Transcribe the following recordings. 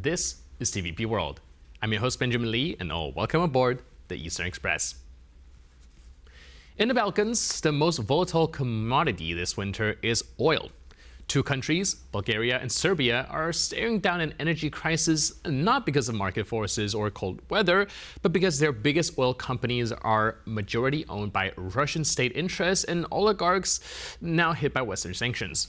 this is TVP World. I'm your host Benjamin Lee, and welcome aboard the Eastern Express. In the Balkans, the most volatile commodity this winter is oil. Two countries, Bulgaria and Serbia, are staring down an energy crisis not because of market forces or cold weather, but because their biggest oil companies are majority owned by Russian state interests and oligarchs now hit by Western sanctions.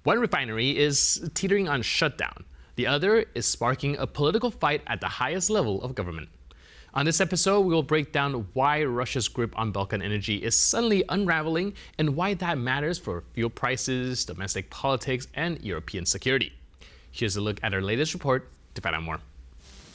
One refinery is teetering on shutdown. The other is sparking a political fight at the highest level of government. On this episode, we will break down why Russia's grip on Balkan energy is suddenly unraveling and why that matters for fuel prices, domestic politics, and European security. Here's a look at our latest report to find out more.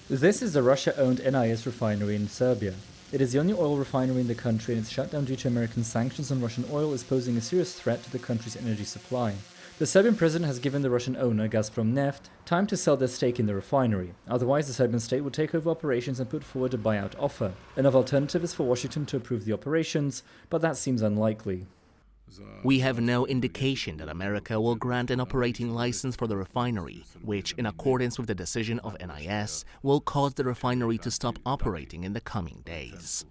This is the Russia-owned NIS refinery in Serbia. It is the only oil refinery in the country, and its shutdown due to American sanctions on Russian oil is posing a serious threat to the country's energy supply. The Serbian president has given the Russian owner, Gazprom Neft, time to sell their stake in the refinery. Otherwise, the Serbian state would take over operations and put forward a buyout offer. Another alternative is for Washington to approve the operations, but that seems unlikely. We have no indication that America will grant an operating license for the refinery, which, in accordance with the decision of NIS, will cause the refinery to stop operating in the coming days.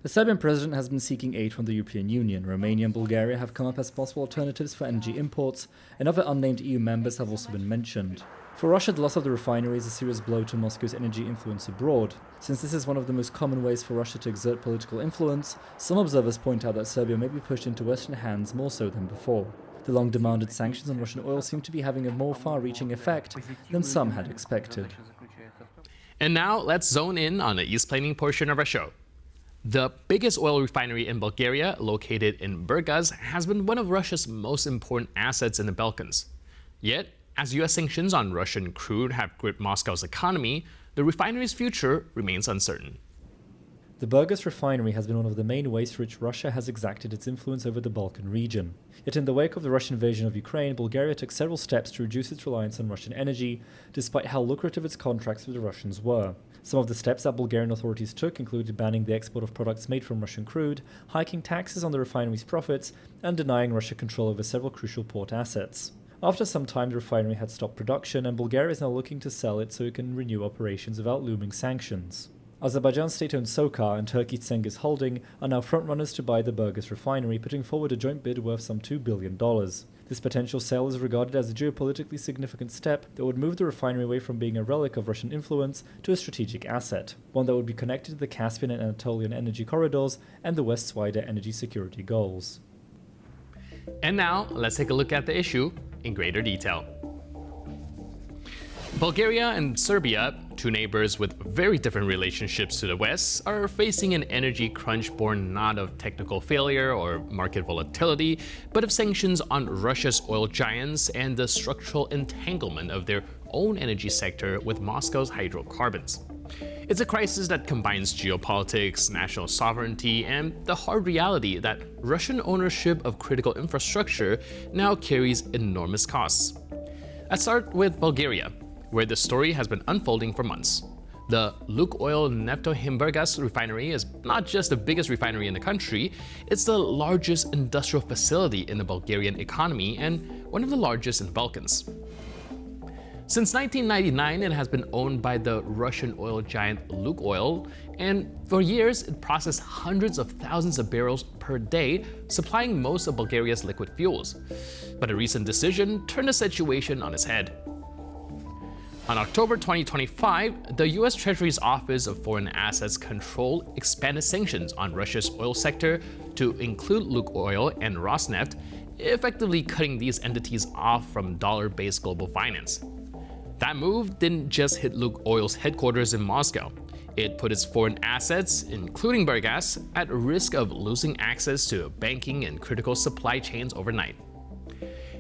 The Serbian president has been seeking aid from the European Union. Romania and Bulgaria have come up as possible alternatives for energy imports, and other unnamed EU members have also been mentioned. For Russia, the loss of the refinery is a serious blow to Moscow's energy influence abroad. Since this is one of the most common ways for Russia to exert political influence, some observers point out that Serbia may be pushed into Western hands more so than before. The long-demanded sanctions on Russian oil seem to be having a more far-reaching effect than some had expected. And now let's zone in on the east-planning portion of our show. The biggest oil refinery in Bulgaria, located in Burgas, has been one of Russia's most important assets in the Balkans. Yet, as US sanctions on Russian crude have gripped Moscow's economy, the refinery's future remains uncertain. The Burgas refinery has been one of the main ways through which Russia has exacted its influence over the Balkan region. Yet in the wake of the Russian invasion of Ukraine, Bulgaria took several steps to reduce its reliance on Russian energy, despite how lucrative its contracts with the Russians were. Some of the steps that Bulgarian authorities took included banning the export of products made from Russian crude, hiking taxes on the refinery's profits, and denying Russia control over several crucial port assets. After some time, the refinery had stopped production, and Bulgaria is now looking to sell it so it can renew operations without looming sanctions. Azerbaijan's state-owned SOCAR and Turkey's Cengiz Holding are now frontrunners to buy the Burgas refinery, putting forward a joint bid worth some $2 billion. This potential sale is regarded as a geopolitically significant step that would move the refinery away from being a relic of Russian influence to a strategic asset, one that would be connected to the Caspian and Anatolian energy corridors and the West's wider energy security goals. And now, let's take a look at the issue in greater detail. Bulgaria and Serbia, two neighbors with very different relationships to the West, are facing an energy crunch born not of technical failure or market volatility, but of sanctions on Russia's oil giants and the structural entanglement of their own energy sector with Moscow's hydrocarbons. It's a crisis that combines geopolitics, national sovereignty, and the hard reality that Russian ownership of critical infrastructure now carries enormous costs. Let's start with Bulgaria, where the story has been unfolding for months. The Lukoil-owned Burgas refinery is not just the biggest refinery in the country, it's the largest industrial facility in the Bulgarian economy and one of the largest in the Balkans. Since 1999, it has been owned by the Russian oil giant Lukoil, and for years it processed hundreds of thousands of barrels per day, supplying most of Bulgaria's liquid fuels. But a recent decision turned the situation on its head. On October 2025, the US Treasury's Office of Foreign Assets Control expanded sanctions on Russia's oil sector to include Lukoil and Rosneft, effectively cutting these entities off from dollar-based global finance. That move didn't just hit Lukoil's headquarters in Moscow. It put its foreign assets, including Burgas, at risk of losing access to banking and critical supply chains overnight.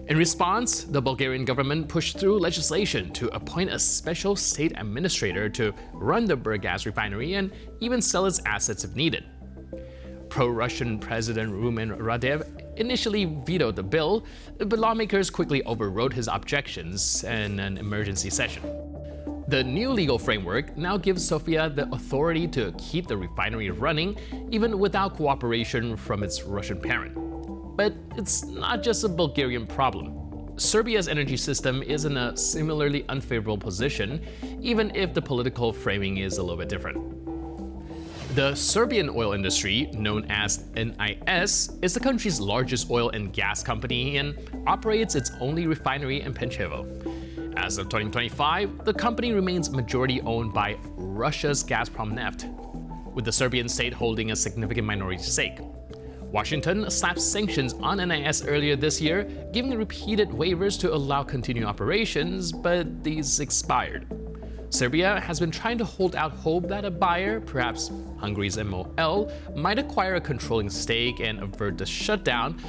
In response, the Bulgarian government pushed through legislation to appoint a special state administrator to run the Burgas refinery and even sell its assets if needed. Pro-Russian President Rumen Radev initially vetoed the bill, but lawmakers quickly overrode his objections in an emergency session. The new legal framework now gives Sofia the authority to keep the refinery running, even without cooperation from its Russian parent. But it's not just a Bulgarian problem. Serbia's energy system is in a similarly unfavorable position, even if the political framing is a little bit different. The Serbian oil industry, known as NIS, is the country's largest oil and gas company and operates its only refinery in Pančevo. As of 2025, the company remains majority owned by Russia's Gazprom Neft, with the Serbian state holding a significant minority stake. Washington slapped sanctions on NIS earlier this year, giving repeated waivers to allow continued operations, but these expired. Serbia has been trying to hold out hope that a buyer, perhaps Hungary's MOL, might acquire a controlling stake and avert the shutdown,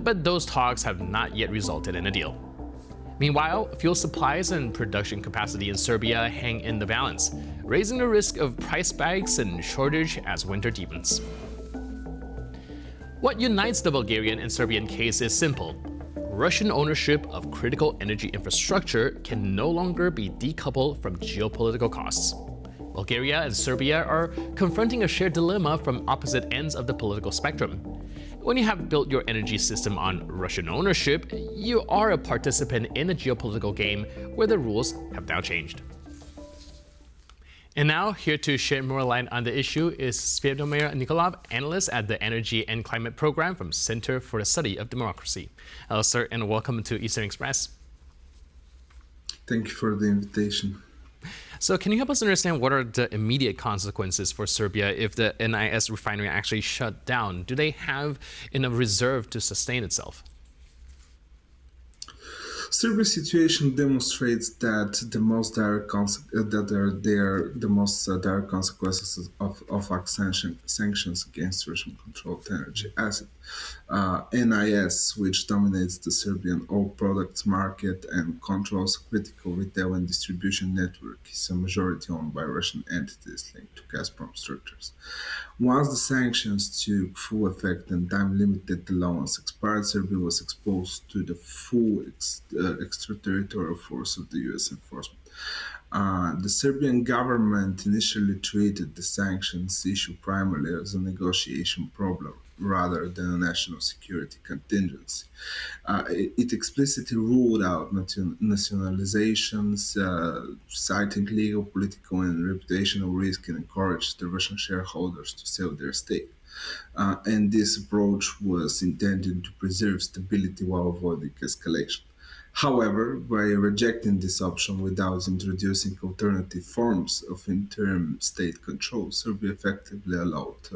but those talks have not yet resulted in a deal. Meanwhile, fuel supplies and production capacity in Serbia hang in the balance, raising the risk of price spikes and shortage as winter deepens. What unites the Bulgarian and Serbian case is simple. Russian ownership of critical energy infrastructure can no longer be decoupled from geopolitical costs. Bulgaria and Serbia are confronting a shared dilemma from opposite ends of the political spectrum. When you have built your energy system on Russian ownership, you are a participant in a geopolitical game where the rules have now changed. And now, here to shed more light on the issue is Svetomir Nikolov, analyst at the Energy and Climate Program from Center for the Study of Democracy. Hello, sir, and welcome to Eastern Express. Thank you for the invitation. So can you help us understand what are the immediate consequences for Serbia if the NIS refinery actually shut down? Do they have enough reserve to sustain itself? Serbia's situation demonstrates that the most direct direct consequences of sanctions against Russian-controlled energy asset. NIS, which dominates the Serbian oil products market and controls a critical retail and distribution network, is a majority owned by Russian entities linked to Gazprom structures. Once the sanctions took full effect and time-limited allowance expired, Serbia was exposed to the full extraterritorial force of the U.S. enforcement. The Serbian government initially treated the sanctions issue primarily as a negotiation problem rather than a national security contingency. It explicitly ruled out nationalizations, citing legal, political, and reputational risk, and encouraged the Russian shareholders to sell their stake. And this approach was intended to preserve stability while avoiding escalation. However, by rejecting this option without introducing alternative forms of interim state control, Serbia effectively allowed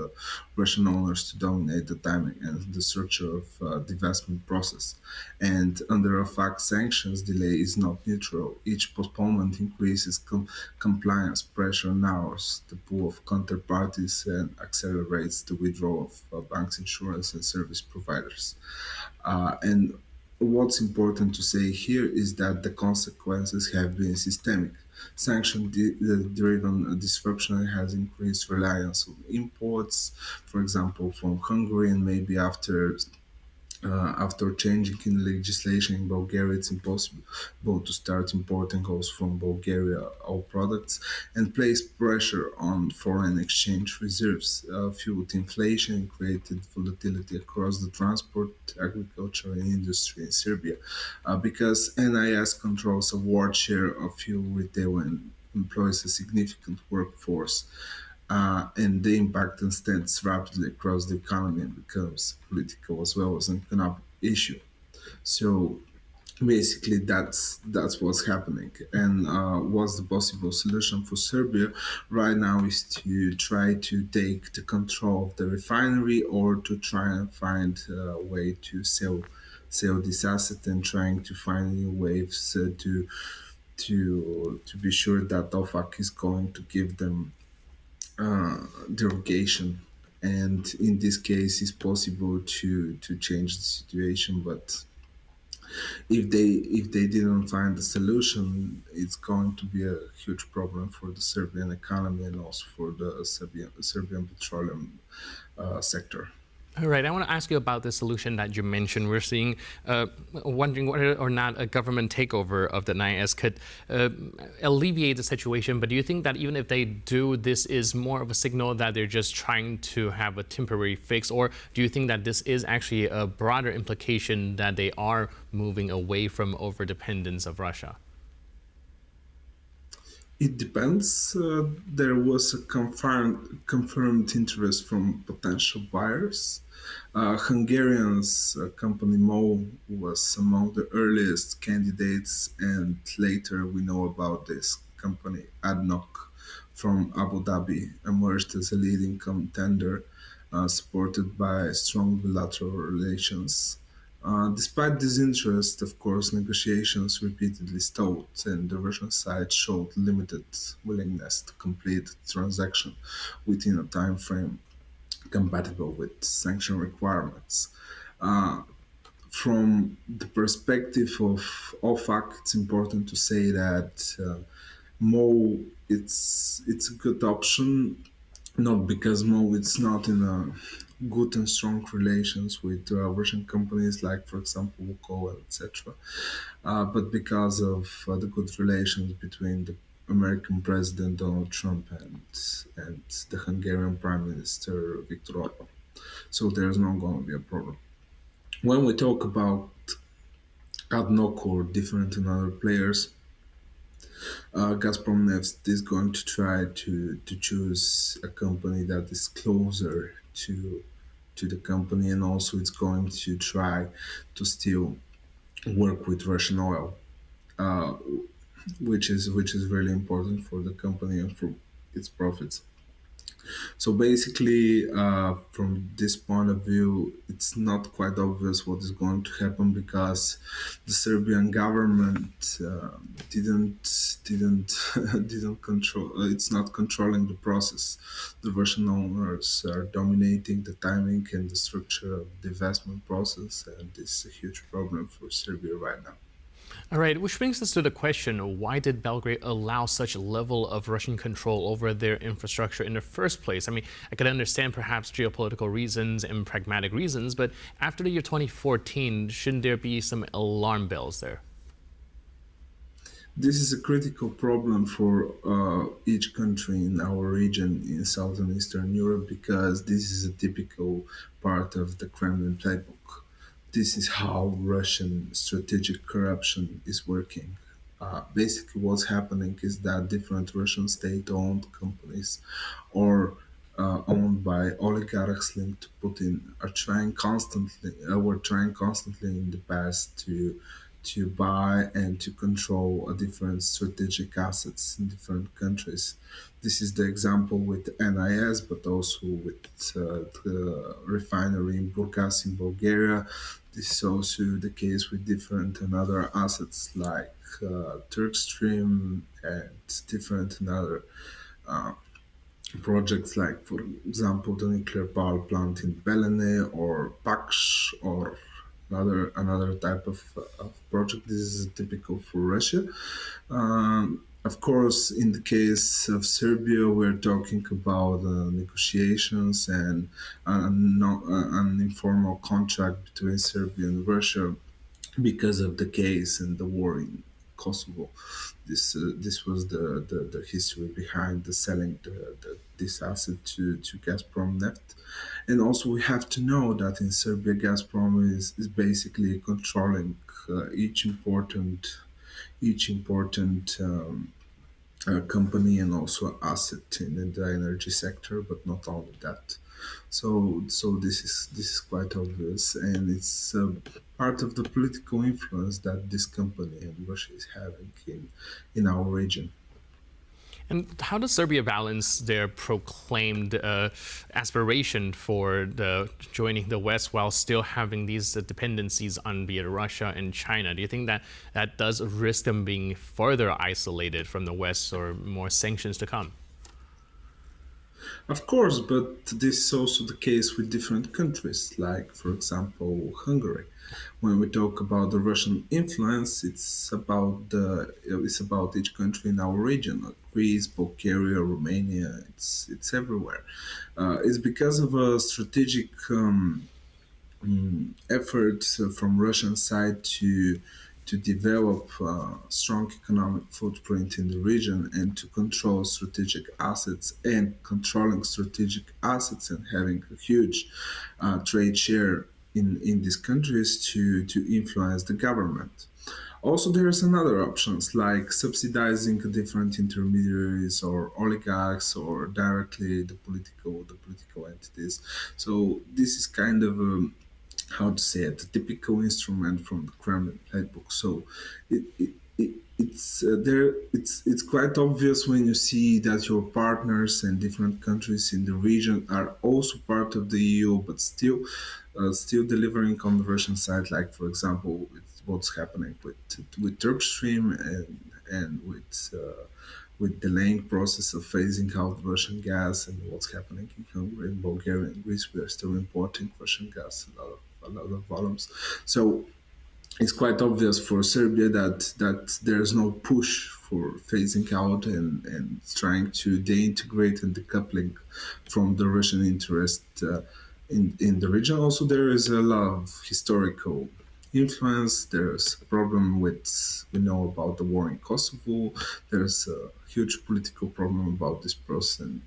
Russian owners to dominate the timing and the structure of divestment process. And under a fact, sanctions delay is not neutral. Each postponement increases compliance pressure, narrows the pool of counterparties, and accelerates the withdrawal of banks, insurance, and service providers. And what's important to say here is that the consequences have been systemic. Sanction-driven disruption has increased reliance on imports, for example, from Hungary, and maybe after changing in legislation in Bulgaria, it's impossible to start importing also from Bulgaria all products, and place pressure on foreign exchange reserves, fueled inflation, and created volatility across the transport, agriculture, and industry in Serbia, because NIS controls a large share of fuel retail and employs a significant workforce. And the impact extends rapidly across the economy and becomes political as well as an economic issue. So basically, that's what's happening. And what's the possible solution for Serbia right now is to try to take the control of the refinery, or to try and find a way to sell this asset, and trying to find new ways to be sure that OFAC is going to give them derogation, and in this case it's possible to change the situation. But if they didn't find a solution, it's going to be a huge problem for the Serbian economy and also for the Serbian petroleum sector. All right, I want to ask you about the solution that you mentioned. We're seeing, wondering whether or not a government takeover of the NIS could alleviate the situation. But do you think that even if they do, this is more of a signal that they're just trying to have a temporary fix? Or do you think that this is actually a broader implication that they are moving away from overdependence of Russia? It depends. There was a confirmed interest from potential buyers. Hungarian's company MOL was among the earliest candidates, and later we know about this company ADNOC from Abu Dhabi emerged as a leading contender, supported by strong bilateral relations. Despite this interest, of course, negotiations repeatedly stalled, and the Russian side showed limited willingness to complete the transaction within a time frame compatible with sanction requirements. Uh, from the perspective of OFAC, it's important to say that Mo, it's a good option, not because Mo it's not in a good and strong relations with Russian companies like, for example, Lukoil, etc. But because of the good relations between the American President Donald Trump and the Hungarian Prime Minister Viktor Orban. So there's not going to be a problem. When we talk about ADNOC or different and other players, Gazprom Neft is going to try to choose a company that is closer to the company, and also it's going to try to still work with Russian oil, uh, which is really important for the company and for its profits. So basically, from this point of view, it's not quite obvious what is going to happen because the Serbian government didn't didn't control. It's not controlling the process. The Russian owners are dominating the timing and the structure of the divestment process, and this is a huge problem for Serbia right now. All right, which brings us to the question, why did Belgrade allow such a level of Russian control over their infrastructure in the first place? I mean, I could understand perhaps geopolitical reasons and pragmatic reasons, but after the year 2014, shouldn't there be some alarm bells there? This is a critical problem for each country in our region in Southern Eastern Europe because this is a typical part of the Kremlin playbook. This is how Russian strategic corruption is working. Basically, what's happening is that different Russian state-owned companies or owned by oligarchs linked to Putin are were trying constantly in the past to buy and to control different strategic assets in different countries. This is the example with NIS, but also with the refinery in Burgas in Bulgaria. This is also the case with different and other assets like Turkstream and different and other uh, projects like, for example, the nuclear power plant in Belene or Paksh or another type of project. This is typical for Russia. Of course, in the case of Serbia, we're talking about negotiations and an informal contract between Serbia and Russia because of the case and the war in Kosovo. This was the history behind the selling this asset to Gazprom Neft. And also we have to know that in Serbia, Gazprom is basically controlling each important company and also asset in the energy sector, but not only that. So this is quite obvious, and it's part of the political influence that this company and Russia is having in our region. And how does Serbia balance their proclaimed aspiration for joining the West while still having these dependencies on be it Russia and China? Do you think that that does risk them being further isolated from the West or more sanctions to come? Of course, but this is also the case with different countries, like, for example, Hungary. When we talk about the Russian influence, it's about each country in our region, like Greece, Bulgaria, Romania. It's everywhere. It's because of a strategic efforts from Russian side to develop a strong economic footprint in the region and to control strategic assets, and controlling strategic assets and having a huge trade share in these countries to influence the government. Also, there's another options like subsidizing different intermediaries or oligarchs or directly the political entities. So this is kind of how to say it, a typical instrument from the Kremlin playbook. So it's quite obvious when you see that your partners and different countries in the region are also part of the EU, but still delivering on the Russian side. Like, for example, with what's happening with Turk Stream and with delaying process of phasing out Russian gas, and what's happening in Hungary, and Bulgaria, and Greece. We are still importing Russian gas, a lot of volumes. So it's quite obvious for Serbia that there's no push for phasing out and trying to deintegrate and decoupling from the Russian interest in the region. Also, there is a lot of historical influence. There's a problem with, we know about the war in Kosovo. There's a huge political problem about this process and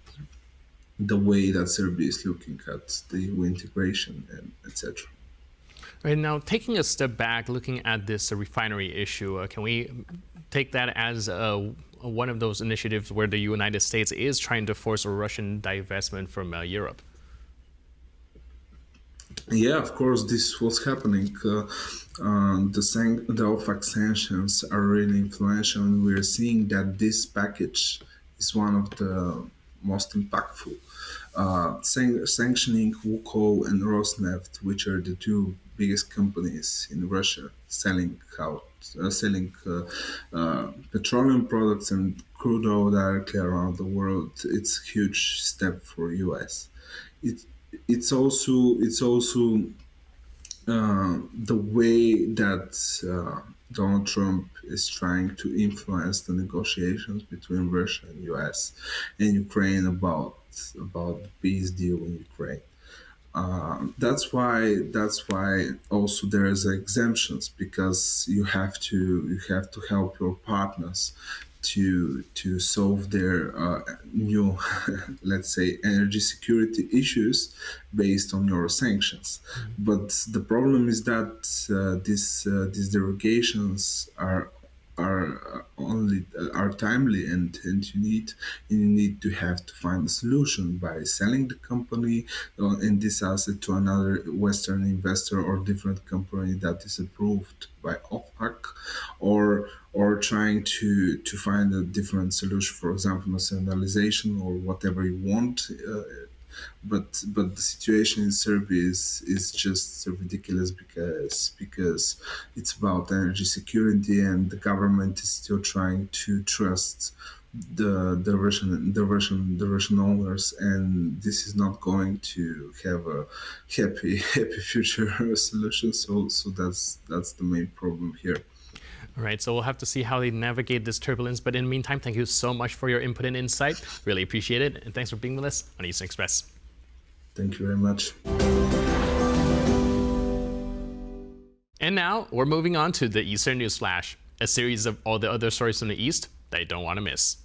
the way that Serbia is looking at the EU integration and etc. Right, now, taking a step back, looking at this refinery issue, can we take that as one of those initiatives where the United States is trying to force a Russian divestment from Europe? Yeah, of course, this was happening. The OFAC sanctions are really influential, and we're seeing that this package is one of the most impactful. Sanctioning Lukoil and Rosneft, which are the two biggest companies in Russia selling petroleum products and crude oil directly around the world. It's a huge step for US. It, it's also the way that Donald Trump is trying to influence the negotiations between Russia and US and Ukraine about the peace deal in Ukraine. That's why also there is exemptions, because you have to help your partners to solve their new let's say energy security issues based on your sanctions. But the problem is that these derogations are timely, and you need to have to find a solution by selling the company and this asset to another Western investor or different company that is approved by OFAC, or trying to find a different solution, for example, nationalization or whatever you want. But the situation in Serbia is just so ridiculous, because it's about energy security, and the government is still trying to trust the Russian owners, and this is not going to have a happy future solution. So that's the main problem here. All right, so we'll have to see how they navigate this turbulence. But in the meantime, thank you so much for your input and insight. Really appreciate it. And thanks for being with us on Eastern Express. Thank you very much. And now we're moving on to the Eastern News Flash, a series of all the other stories from the East that you don't want to miss.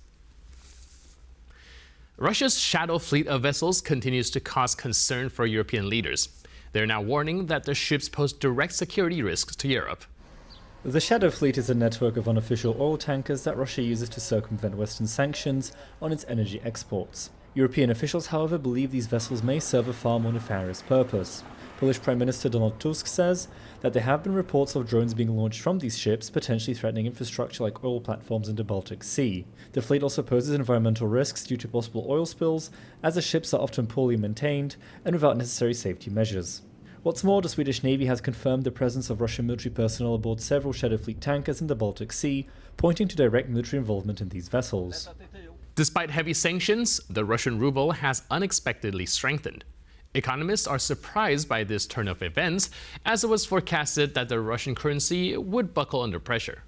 Russia's shadow fleet of vessels continues to cause concern for European leaders. They're now warning that the ships pose direct security risks to Europe. The Shadow Fleet is a network of unofficial oil tankers that Russia uses to circumvent Western sanctions on its energy exports. European officials, however, believe these vessels may serve a far more nefarious purpose. Polish Prime Minister Donald Tusk says that there have been reports of drones being launched from these ships, potentially threatening infrastructure like oil platforms in the Baltic Sea. The fleet also poses environmental risks due to possible oil spills, as the ships are often poorly maintained and without necessary safety measures. What's more, the Swedish Navy has confirmed the presence of Russian military personnel aboard several Shadow Fleet tankers in the Baltic Sea, pointing to direct military involvement in these vessels. Despite heavy sanctions, the Russian ruble has unexpectedly strengthened. Economists are surprised by this turn of events, as it was forecasted that the Russian currency would buckle under pressure.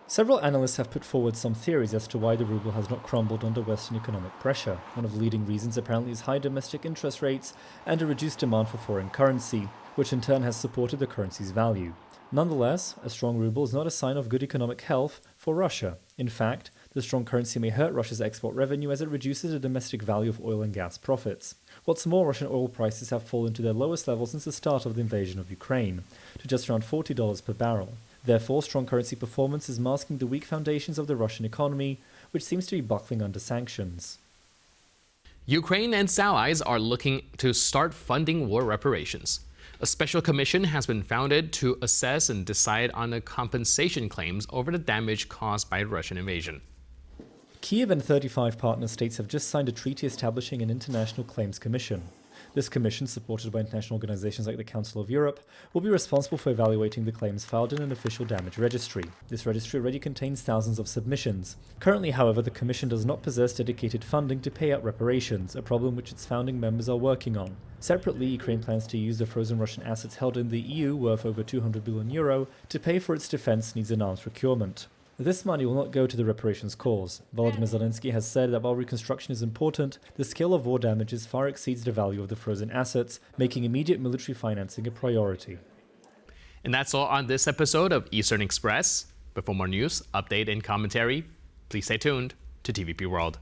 Several analysts have put forward some theories as to why the ruble has not crumbled under Western economic pressure. One of the leading reasons apparently is high domestic interest rates and a reduced demand for foreign currency, which in turn has supported the currency's value. Nonetheless, a strong ruble is not a sign of good economic health for Russia. In fact, the strong currency may hurt Russia's export revenue as it reduces the domestic value of oil and gas profits. What's more, Russian oil prices have fallen to their lowest level since the start of the invasion of Ukraine, to just around $40 per barrel. Therefore, strong currency performance is masking the weak foundations of the Russian economy, which seems to be buckling under sanctions. Ukraine and its allies are looking to start funding war reparations. A special commission has been founded to assess and decide on the compensation claims over the damage caused by the Russian invasion. Kyiv and 35 partner states have just signed a treaty establishing an international claims commission. This commission, supported by international organizations like the Council of Europe, will be responsible for evaluating the claims filed in an official damage registry. This registry already contains thousands of submissions. Currently, however, the commission does not possess dedicated funding to pay out reparations, a problem which its founding members are working on. Separately, Ukraine plans to use the frozen Russian assets held in the EU, worth over €200 billion, to pay for its defense needs and arms procurement. This money will not go to the reparations cause. Volodymyr Zelensky has said that while reconstruction is important, the scale of war damages far exceeds the value of the frozen assets, making immediate military financing a priority. And that's all on this episode of Eastern Express. But for more news, update, and commentary, please stay tuned to TVP World.